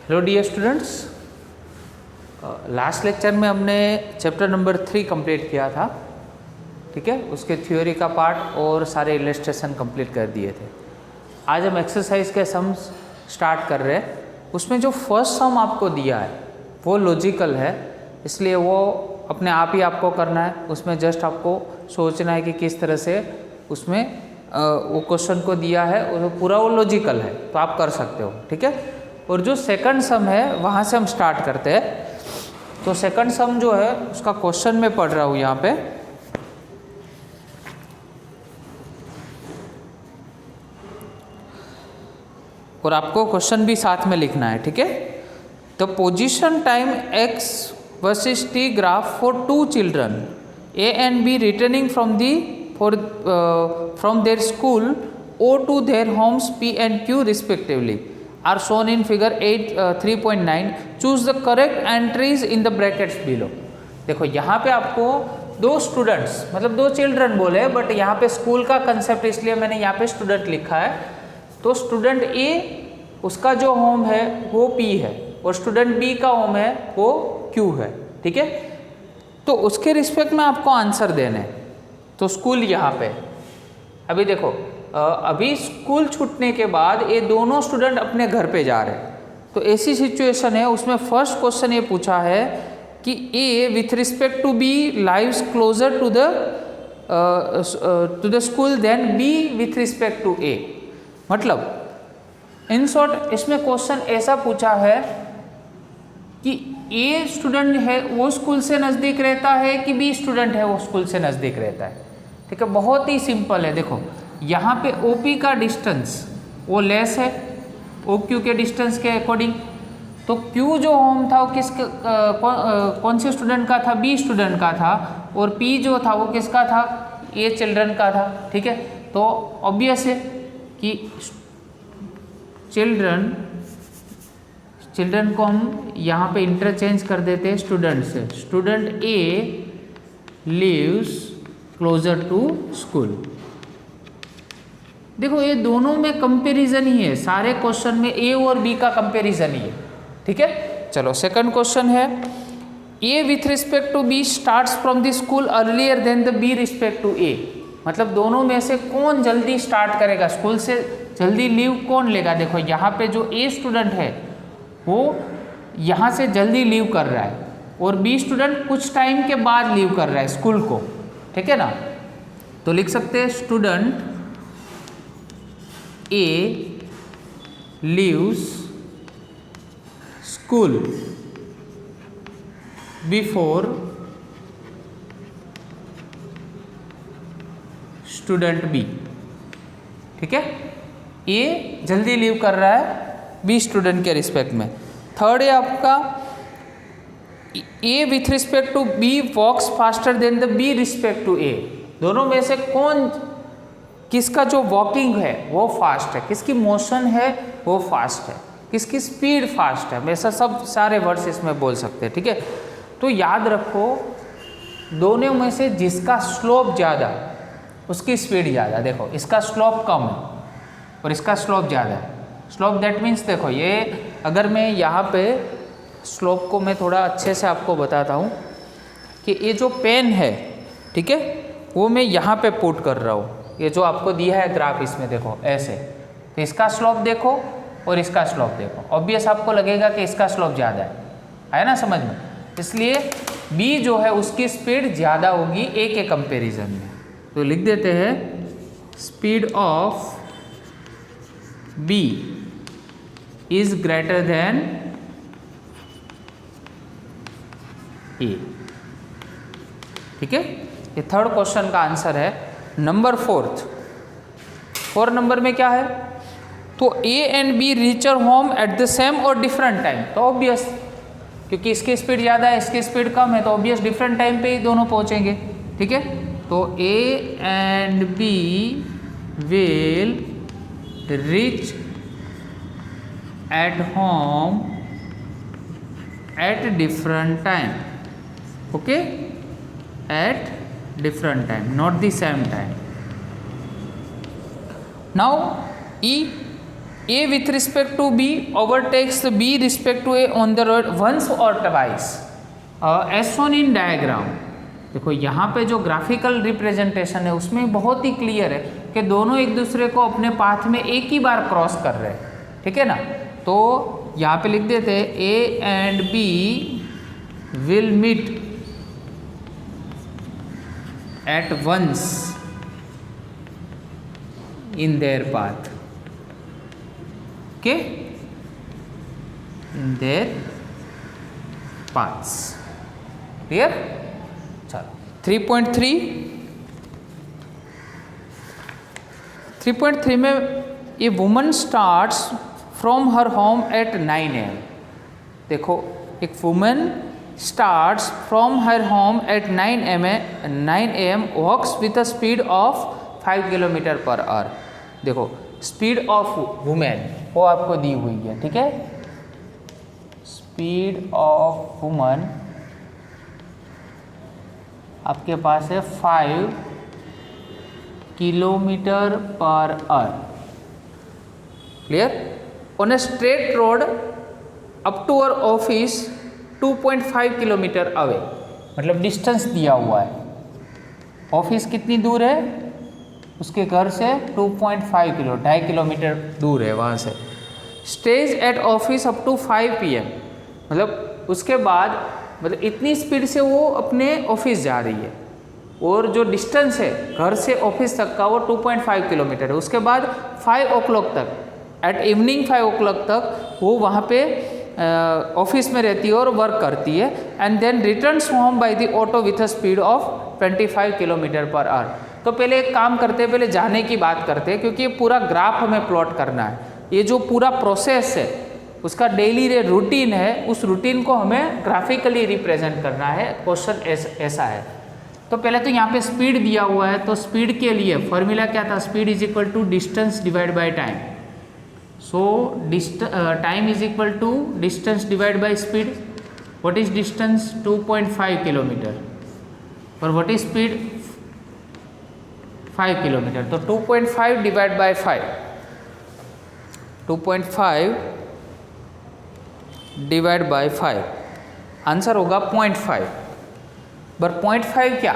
Hello dear students, last lecture में हमने chapter number 3 complete किया था। ठीक है, उसके थ्योरी का पार्ट और सारे इलस्ट्रेशन कंप्लीट कर दिए थे। आज हम एक्सरसाइज के सम्स स्टार्ट कर रहे हैं। उसमें जो फर्स्ट सम आपको दिया है वो लॉजिकल है, इसलिए वो अपने आप ही आपको करना है। उसमें जस्ट आपको सोचना है कि किस तरह से उसमें वो क्वेश्चन को दिया है और पूरा वो लॉजिकल है, तो आप कर सकते हो। ठीक है, और जो सेकंड सम है वहाँ से हम स्टार्ट करते हैं। तो सेकंड सम जो है उसका क्वेश्चन मैं पढ़ रहा हूँ यहाँ पे। और आपको क्वेश्चन भी साथ में लिखना है। ठीक है, the position time x versus t graph for 2 children a and b returning from their school or to their homes p and q respectively are shown in figure 3.9. choose the correct entries in the brackets below. देखो यहाँ पे आपको दो students मतलब दो children बोले, but यहाँ पे स्कूल का कंसेप्ट इसलिए मैंने यहाँ पे स्टूडेंट लिखा है। तो स्टूडेंट ए उसका जो होम है वो P है और स्टूडेंट बी का होम है वो Q है। ठीक है, तो उसके रिस्पेक्ट में आपको आंसर देने। तो स्कूल यहाँ पे अभी देखो, अभी स्कूल छूटने के बाद ये दोनों स्टूडेंट अपने घर पे जा रहे हैं। तो ऐसी सिचुएशन है, उसमें फर्स्ट क्वेश्चन ये पूछा है कि A with respect to B lives closer to the school then B with respect to A. मतलब इन शॉर्ट इसमें क्वेश्चन ऐसा पूछा है कि ए स्टूडेंट है वो स्कूल से नज़दीक रहता है कि बी स्टूडेंट है वो स्कूल से नज़दीक रहता है। ठीक है, बहुत ही सिंपल है। देखो यहाँ पे OP का डिस्टेंस वो लेस है OQ के डिस्टेंस के अकॉर्डिंग। तो Q जो होम था वो कौन से स्टूडेंट का था? B स्टूडेंट का था। और P जो था वो किसका था? A चिल्ड्रन का था। ठीक है, तो ऑब्वियस है कि चिल्ड्रन को हम यहाँ पे इंटरचेंज कर देते हैं स्टूडेंट से। Student A lives closer to school. देखो ये दोनों में कंपैरिजन ही है, सारे क्वेश्चन में A और B का कंपैरिजन ही है। ठीक है, चलो सेकंड क्वेश्चन है A with respect to B starts from the school earlier than the B respect to A। मतलब दोनों में से कौन जल्दी स्टार्ट करेगा, स्कूल से जल्दी लीव कौन लेगा? देखो यहाँ पे जो A स्टूडेंट है वो यहाँ से जल्दी लीव कर रहा है और B स्टूडेंट कुछ टाइम के बाद लीव कर रहा है स्कूल को। ठीक है ना, तो लिख सकते हैं student A leaves school before student B। ठीक है, A जल्दी लीव कर रहा है B स्टूडेंट के रिस्पेक्ट में। थर्ड है आपका A with respect to B walks faster than the B respect to A। दोनों में से कौन, किसका जो वॉकिंग है वो फास्ट है, किसकी मोशन है वो फास्ट है, किसकी स्पीड फास्ट है, वैसा सब सारे वर्ड्स इसमें बोल सकते हैं। ठीक है, तो याद रखो दोनों में से जिसका स्लोप ज़्यादा उसकी स्पीड ज़्यादा। देखो इसका स्लोप कम है और इसका स्लोप ज़्यादा है। स्लोप दैट मीन्स देखो ये, अगर मैं यहाँ पे स्लोप को मैं थोड़ा अच्छे से आपको बताता हूँ कि ये जो पेन है, ठीक है, वो मैं यहाँ पे पुट कर रहा हूँ। ये जो आपको दिया है ग्राफ, इसमें देखो ऐसे, तो इसका स्लोप देखो और इसका स्लोप देखो। ऑब्वियस आपको लगेगा कि इसका स्लोप ज़्यादा है ना समझ में? इसलिए B जो है उसकी स्पीड ज़्यादा होगी A के कंपैरिजन में। तो लिख देते हैं speed of B is greater than A। ठीक है, ये थर्ड क्वेश्चन का आंसर है। नंबर फोर्थ नंबर में क्या है? तो A and B reach home at the same और डिफरेंट टाइम। तो ऑब्वियस, क्योंकि इसकी स्पीड ज़्यादा है इसकी स्पीड कम है, तो ऑब्वियस डिफरेंट टाइम पे ही दोनों पहुँचेंगे। ठीक है, तो A and B will reach at home at different time. Okay, at different time, not the same time. Now E A with respect to B overtakes the B respect to A on the road once or twice as shown in diagram। देखो यहाँ पे जो graphical representation है उसमें बहुत ही clear है कि दोनों एक दूसरे को अपने पाथ में एक ही बार क्रॉस कर रहे हैं, ठीक है ना। तो यहाँ पे लिख देते हैं A and B will meet at once in their path, okay, in their paths, clear। चलो 3.3 में a woman starts from her home at 9 AM। देखो एक woman starts from her home at 9 AM walks with a speed of 5 kilometre per hour. देखो speed of women वो आपको दी हुई है, ठीक है। स्पीड ऑफ वुमन आपके पास है 5 kilometre per hour, clear. On a straight road up to our office 2.5 kilometre away, मतलब डिस्टेंस दिया हुआ है। ऑफिस कितनी दूर है उसके घर से 2.5 किलोमीटर दूर है वहाँ से। Stays at office up to 5 PM, मतलब उसके बाद मतलब इतनी स्पीड से वो अपने ऑफिस जा रही है और जो डिस्टेंस है घर से ऑफिस तक का वो 2.5 किलोमीटर है। उसके बाद 5 o'clock तक, एट इवनिंग 5 o'clock तक वो वहाँ पे ऑफिस में रहती है और वर्क करती है। And then returns home by the auto with a speed of 25 kilometre per hour. तो पहले एक काम करते हैं, पहले जाने की बात करते हैं क्योंकि ये पूरा ग्राफ हमें प्लॉट करना है। ये जो पूरा प्रोसेस है उसका डेली रूटीन है, उस रूटीन को हमें ग्राफिकली रिप्रेजेंट करना है। क्वेश्चन ऐसा है। तो पहले तो यहाँ पे स्पीड दिया हुआ है, तो स्पीड के लिए फॉर्मूला क्या था, speed is equal to distance divide by time. So time is equal to distance divide by speed. What is distance 2.5 kilometre और व्हाट इज स्पीड 5 किलोमीटर। तो 2.5 divide by 5, 2.5 divide by 5 answer होगा 0.5। पर 0.5 क्या,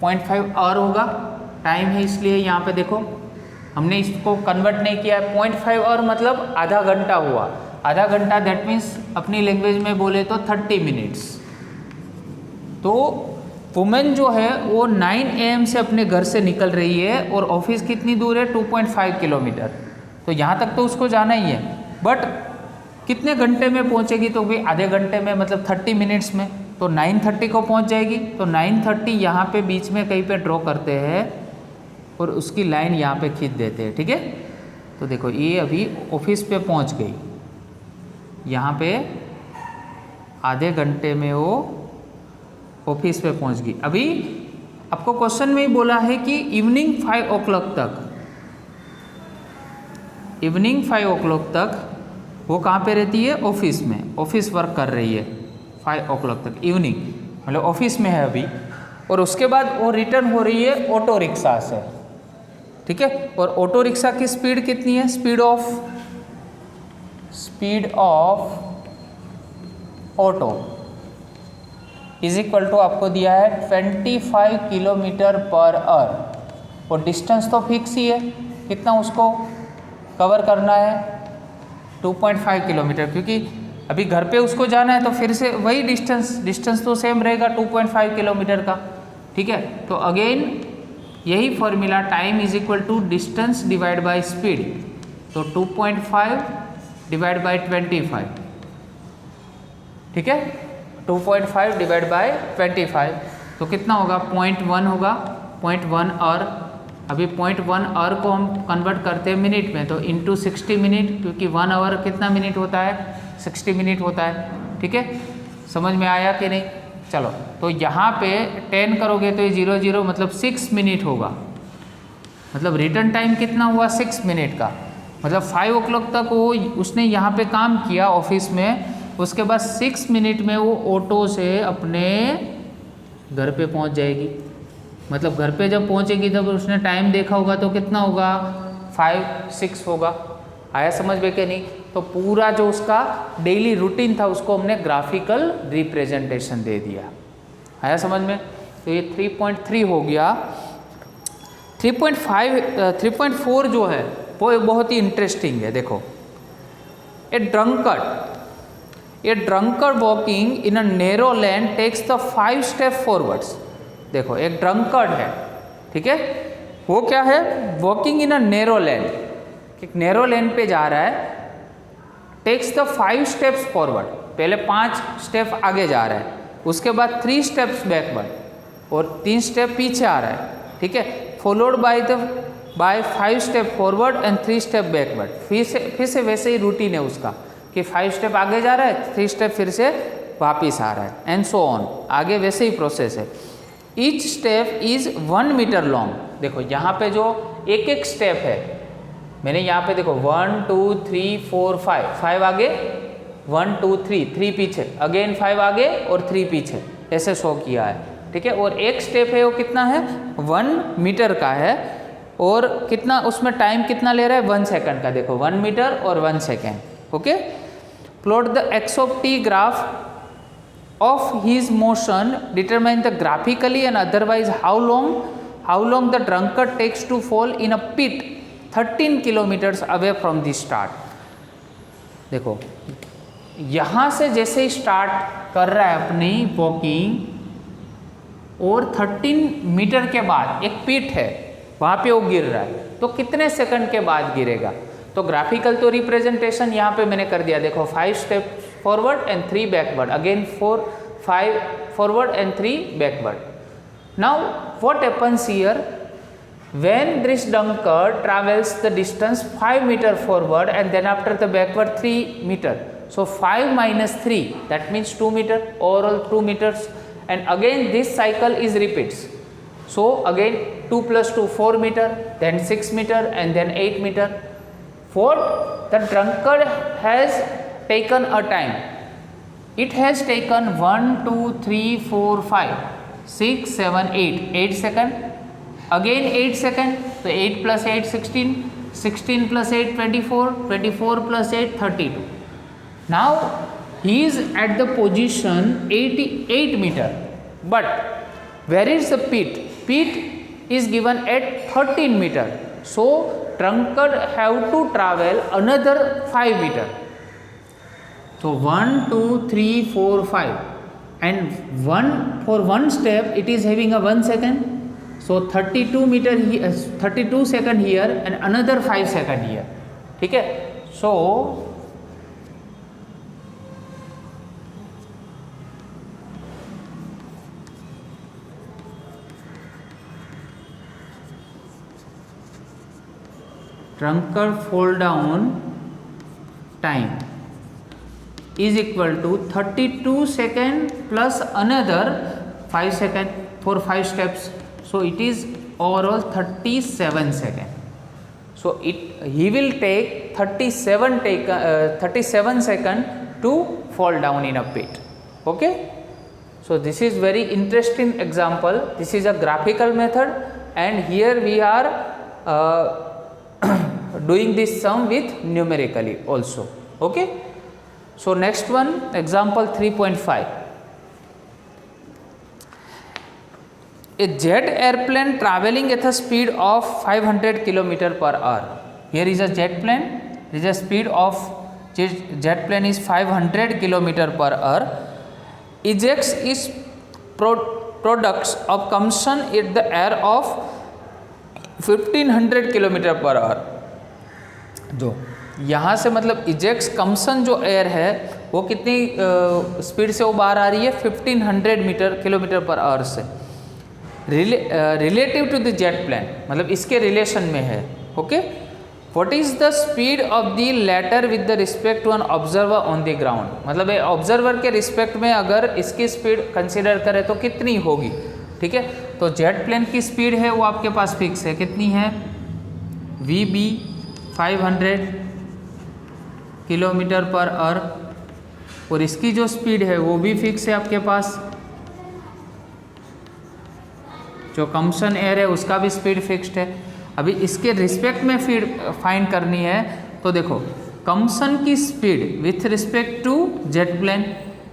0.5 और होगा, time है इसलिए यहाँ पे देखो हमने इसको कन्वर्ट नहीं किया है। 0.5 और मतलब आधा घंटा हुआ। आधा घंटा दैट मीन्स अपनी लैंग्वेज में बोले तो 30 मिनट्स। तो वुमेन जो है वो 9 AM से अपने घर से निकल रही है और ऑफिस कितनी दूर है 2.5 किलोमीटर। तो यहाँ तक तो उसको जाना ही है, बट कितने घंटे में पहुँचेगी, तो भी आधे घंटे में मतलब 30 मिनट्स में। तो 9:30 को पहुँच जाएगी। तो 9:30 यहाँ पे बीच में कहीं पे ड्रॉ करते हैं और उसकी लाइन यहाँ पे खींच देते हैं, ठीक है। तो देखो ये अभी ऑफिस पे पहुँच गई, यहाँ पे आधे घंटे में वो ऑफिस पे पहुँच गई। अभी आपको क्वेश्चन में ही बोला है कि इवनिंग 5 o'clock तक, इवनिंग 5 o'clock तक वो कहाँ पे रहती है, ऑफिस में, ऑफिस वर्क कर रही है 5 o'clock तक इवनिंग, मतलब ऑफिस में है अभी। और उसके बाद वो रिटर्न हो रही है ऑटो रिक्शा से, ठीक है। और ऑटो रिक्शा की स्पीड कितनी है, speed of auto is equal to आपको दिया है 25 किलोमीटर पर आवर। और डिस्टेंस तो फिक्स ही है, कितना उसको कवर करना है 2.5 किलोमीटर, क्योंकि अभी घर पे उसको जाना है तो फिर से वही डिस्टेंस तो सेम रहेगा 2.5 किलोमीटर का, ठीक है। तो अगेन यही formula, time is equal to distance divide by speed. तो 2.5 डिवाइड बाय 25, ठीक है। 2.5 डिवाइड बाय 25 तो कितना होगा, 0.1 होगा, 0.1 और अभी 0.1 और को हम कन्वर्ट करते हैं मिनट में, तो इंटू 60 मिनट, क्योंकि 1 आवर कितना मिनट होता है, 60 मिनट होता है, ठीक है। समझ में आया कि नहीं। चलो तो यहाँ पे 10 करोगे तो ये 0 0 मतलब 6 मिनट होगा, मतलब रिटर्न टाइम कितना हुआ 6 मिनट का। मतलब 5 o'clock तक वो उसने यहाँ पे काम किया ऑफिस में, उसके बाद 6 मिनट में वो ऑटो से अपने घर पे पहुँच जाएगी। मतलब घर पे जब पहुँचेगी तब उसने टाइम देखा होगा तो कितना होगा 5-6 होगा। आया समझ में कि नहीं? तो पूरा जो उसका डेली रूटीन था उसको हमने ग्राफिकल रिप्रेजेंटेशन दे दिया। आया समझ में? तो ये 3.3 हो गया। 3.4 जो है वो बहुत ही इंटरेस्टिंग है। देखो, a drunkard walking in a narrow lane takes the 5 step forwards. देखो, एक ड्रंकर्ड है, ठीक है, वो क्या है, वॉकिंग इन अ नैरो लेन, एक नैरो लेन पे जा रहा है, टेक्स द 5 स्टेप्स फॉरवर्ड, पहले 5 स्टेप आगे जा रहा है, उसके बाद 3 स्टेप्स बैकवर्ड और 3 स्टेप पीछे आ रहा है, ठीक है, followed by 5 step forward and 3 step backward. फिर से वैसे ही रूटीन है उसका कि 5 स्टेप आगे जा रहा है, 3 स्टेप फिर से वापिस आ रहा है, एंड सो ऑन, आगे वैसे ही प्रोसेस है। Each step is 1 metre long. देखो यहाँ पे जो एक एक स्टेप है, मैंने यहाँ पे देखो 1 2 3 4 5 आगे, 1 2 3 पीछे, अगेन 5 आगे और 3 पीछे, ऐसे शो किया है, ठीक है। और एक स्टेप है वो कितना है, 1 मीटर का है, और कितना उसमें टाइम कितना ले रहा है, 1 सेकंड का। देखो 1 मीटर और 1 second, okay. Plot the x of T graph of his motion, determine the graphically and otherwise how long the drunkard takes to fall in a pit 13 kilometers away from the start। देखो यहाँ से जैसे ही start कर रहा है अपनी walking, और 13 metre के बाद एक पिट है वहाँ पे वो गिर रहा है, तो कितने सेकंड के बाद गिरेगा। तो ग्राफिकल तो रिप्रेजेंटेशन यहाँ पे मैंने कर दिया। देखो 5 step forward and 3 backward, again 5 forward and 3 backward. Now what happens here, when this drunkard travels the distance 5 meter forward and then after the backward 3 meter, so 5 minus 3, that means 2 meter, overall 2 meters, and again this cycle is repeats, so again 2 plus 2 4 meter, then 6 meter and then 8 meter. What the drunkard has taken a time, it has taken 1 2 3 4 5 6 7 8 second, again 8 second, so 8 plus 8 16, 16 plus 8 24, 24 plus 8 32. Now he is at the position 88 meter, but where is the pit? Pit is given at 13 meter, so drunkard have to travel another 5 meter. So 1 2 3 4 5, and for one step it is having a 1 second, so 32 meter here, 32 second here and another 5 second here, ठीक है। So drunkard fall down time is equal to 32 second plus another 5 second for 5 steps, so it is overall 37 second. So he will take 37 second to fall down in a pit, okay. So this is very interesting example. This is a graphical method, and here we are doing this sum with numerically also, okay. So next one, example 3.5. A jet airplane traveling at a speed of 500 km per hour. Here is a jet plane. There is a speed of jet plane is 500 km per hour. Ejects its products of combustion at the air of 1500 km per hour. जो यहाँ से मतलब ejects कम्सन जो air है वो कितनी speed से वो बाहर आ रही है, 1500 किलोमीटर पर आवर से। Relative to the jet plane, मतलब इसके रिलेशन में है, ओके। What is the speed of the latter with the respect to an observer on the ground, मतलब ऑब्जर्वर के रिस्पेक्ट में अगर इसकी स्पीड कंसिडर करें तो कितनी होगी, ठीक है। तो जेट प्लेन की स्पीड है वो आपके पास फिक्स है, कितनी है, VB 500 किलोमीटर पर आवर, और इसकी जो स्पीड है वो भी फिक्स है आपके पास। जो कम्बसन एयर है उसका भी स्पीड फिक्स्ड है, अभी इसके रिस्पेक्ट में फाइंड करनी है, तो देखो कम्पसन की speed with respect to jet plane,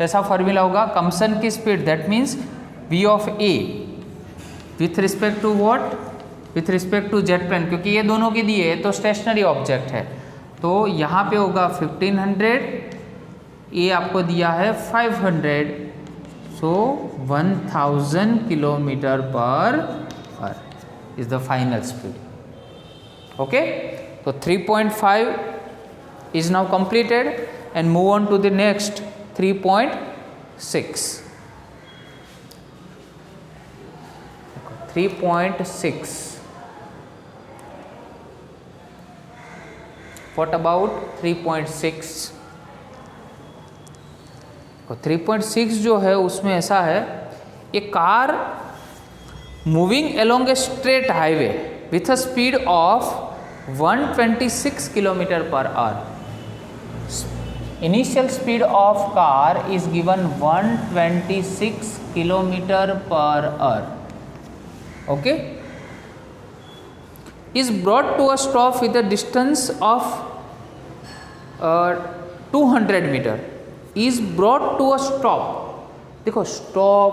ऐसा फॉर्मूला होगा। कम्पसन की speed that means v of a with respect to what, with respect to jet plane, क्योंकि ये दोनों की दिए है तो स्टेशनरी ऑब्जेक्ट है, तो यहाँ पे होगा 1500, ये आपको दिया है 500, सो 1000 kilometre per our is the final speed. Okay, तो 3.5 is now completed and move on to the next 3.6. 3.6. What about 3.6? 3.6 जो है उसमें ऐसा है, ये car moving along a straight highway with a speed of 126 kilometre per our. Initial speed of car is given 126 kilometer per hour. Okay, is brought to a stop with a distance of 200 meter. Is brought to a stop. देखो stop,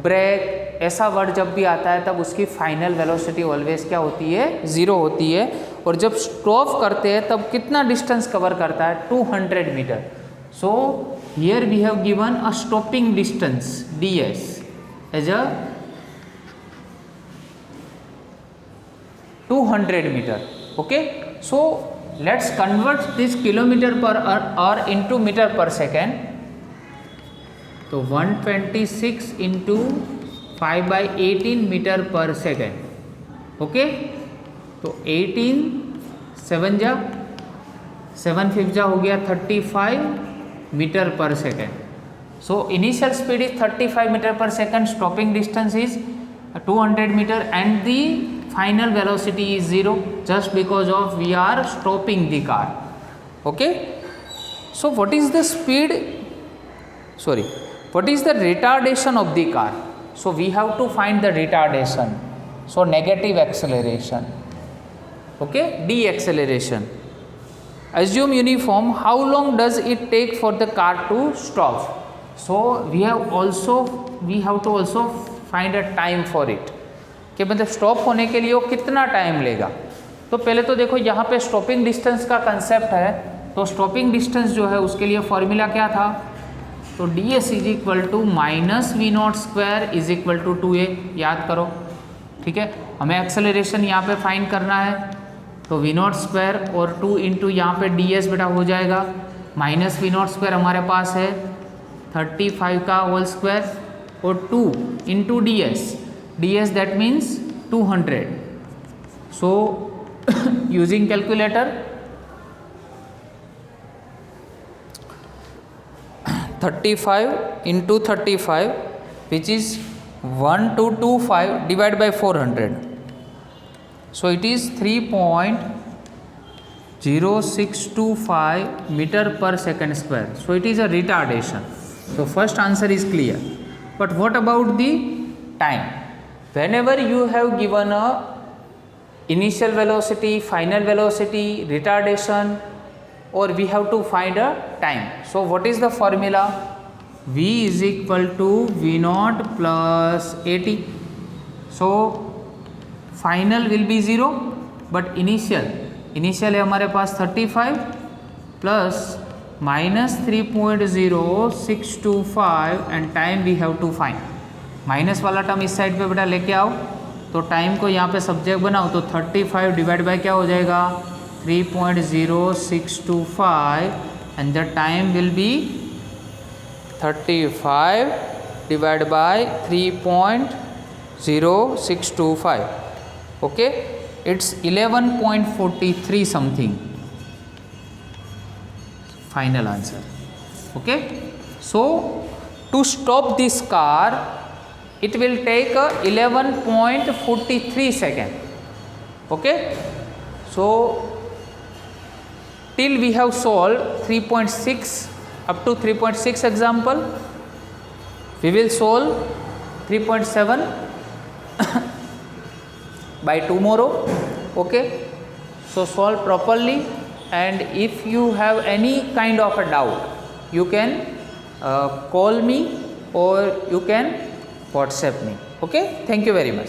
break, ऐसा word जब भी आता है तब उसकी final velocity always क्या होती है, 0 होती है। और जब स्टॉप करते हैं तब कितना डिस्टेंस कवर करता है, 200 metre. So here we have given a stopping distance ds as a 200 metre. Okay, so let's convert this kilometre per hour into metre per second. तो 126 into 5/18 metre per second. Okay, तो 18 7 जा 7 5 जा हो गया 35 meter per second. So initial speed is 35 meter per second, stopping distance is 200 meter and the final velocity is 0 just because of we are stopping the car. Okay, so what is the speed, sorry what is the retardation of the car? So we have to find the retardation. So negative acceleration. Okay, deceleration. Assume uniform. How long does it take for the car to stop? So we have to also find a time for it. कि मतलब stop होने के लिए वो कितना time लेगा। तो पहले तो देखो यहाँ पे स्टॉपिंग डिस्टेंस का कंसेप्ट है, तो स्टॉपिंग डिस्टेंस जो है उसके लिए फॉर्मूला क्या था, तो ds is equal to -v0² is equal to 2a, याद करो। ठीक है, हमें एक्सेलरेशन यहाँ पे फाइंड करना है, तो v0² और 2 इंटू यहाँ पे ds बेटा हो जाएगा -v0² हमारे पास है 35 का होल स्क्वायर और 2 into ds that means 200। So using calculator 35 into 35 which is 1225 divided by 400, so it is 3.0625 meter per second square. So it is a retardation. So first answer is clear. But what about the time? Whenever you have given a initial velocity, final velocity, retardation, or we have to find a time. So what is the formula? V is equal to V0 plus AT. So final will be 0, but initial है हमारे पास 35 plus -3.0625 and time we have to find. Minus वाला term इस side पे बेटा लेके आओ, तो time को यहाँ पे सब्जेक्ट बनाओ, तो 35 डिवाइड बाय क्या हो जाएगा 3.0625 and the time will be 35 divided by 3.0625. Okay, it's 11.43 something final answer. Okay, so to stop this car it will take 11.43 second. Okay, so till we have solved 3.6 up to 3.6 example, we will solve 3.7 by tomorrow. Okay, so solve properly, and if you have any kind of a doubt, you can call me or you can WhatsApp me. Okay, thank you very much.